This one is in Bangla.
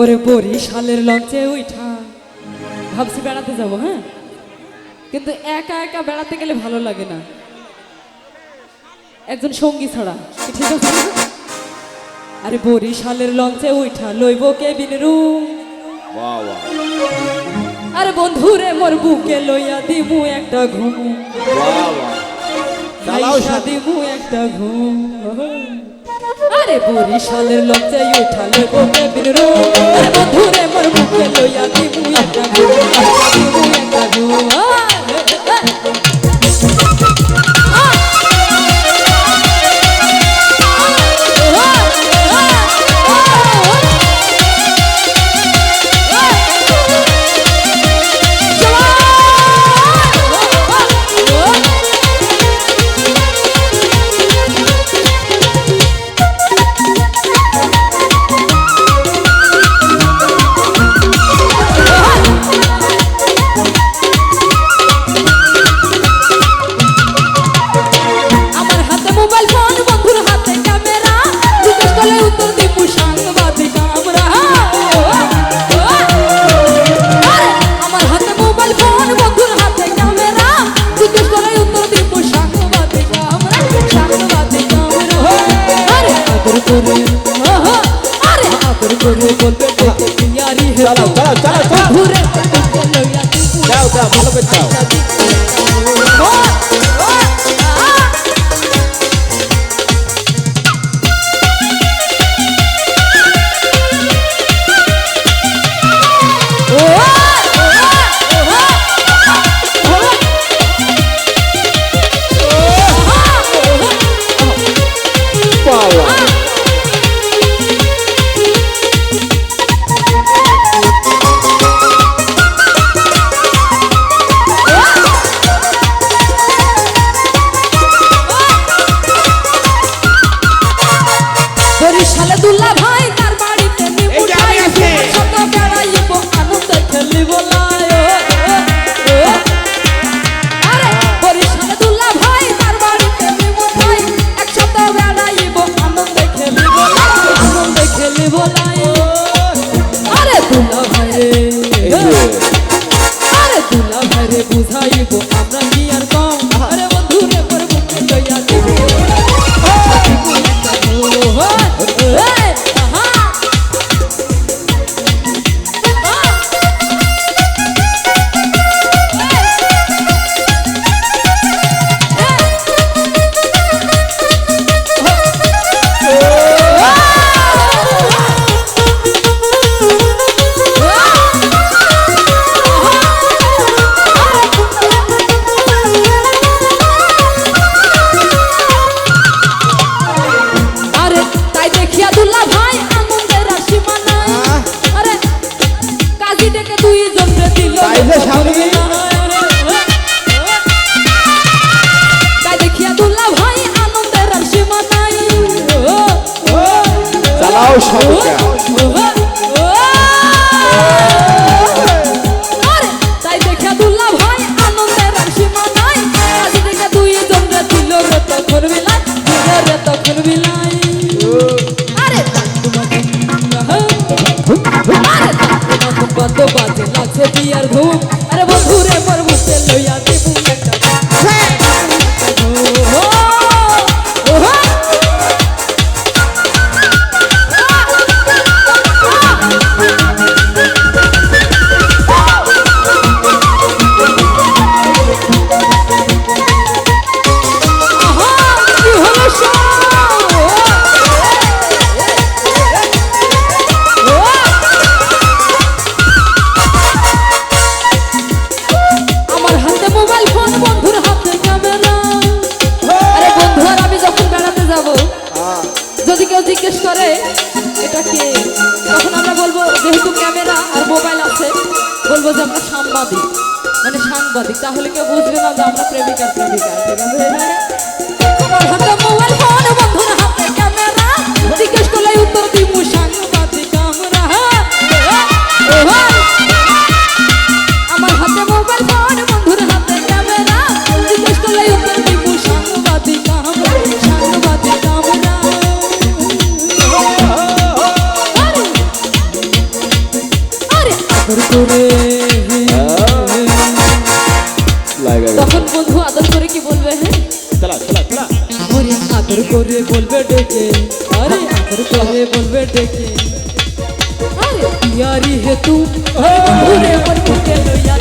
ওরে বরিশালের লঞ্চে উঠা ভাবছি বেড়াতে যাব, হ্যাঁ, কিন্তু একা একা বেড়াতে গেলে ভালো লাগে না, একজন সঙ্গী ছাড়া, ঠিক আছে? আরে বরিশালের লঞ্চে উঠা লইব কেবিন রুম, আরে বন্ধুরে মোর বুকে লইয়া দিমু একটা ঘুম, দিমু একটা ঘুম। আরে বরিশালের লঞ্চে উঠা লইব কেবিন রুম, আরে বন্ধুরে মোর বুকে লইয়া দিমু একটা ঘুম, দিমু একটা ঘুম। সাংবাদিক, তাহলে কেউ বুঝবে না যে আমরা প্রেমিকা প্রেমিকা। ঠিক আছে, আমার হাতে মোবাইল ফোন, বন্ধুর হাতে ক্যামেরা, জিজ্ঞেস করলে উত্তর দিব সাংবাদিক আমরা। আমার হাতে মোবাইল ফোন, বন্ধুর হাতে ক্যামেরা, জিজ্ঞেস করলে উত্তর দিব সাংবাদিক আমরা, সাংবাদিক আমরা। আরে আদর করে, তখন বন্ধু আদর করে কি বলবে? হ্যাঁ ওরে আদর করে বলবে ডেকে, আরে আদর করে বলবে ডেকে, আরে ইয়ারি হে তু, আরে বন্ধুরে মোর বুকে লইয়া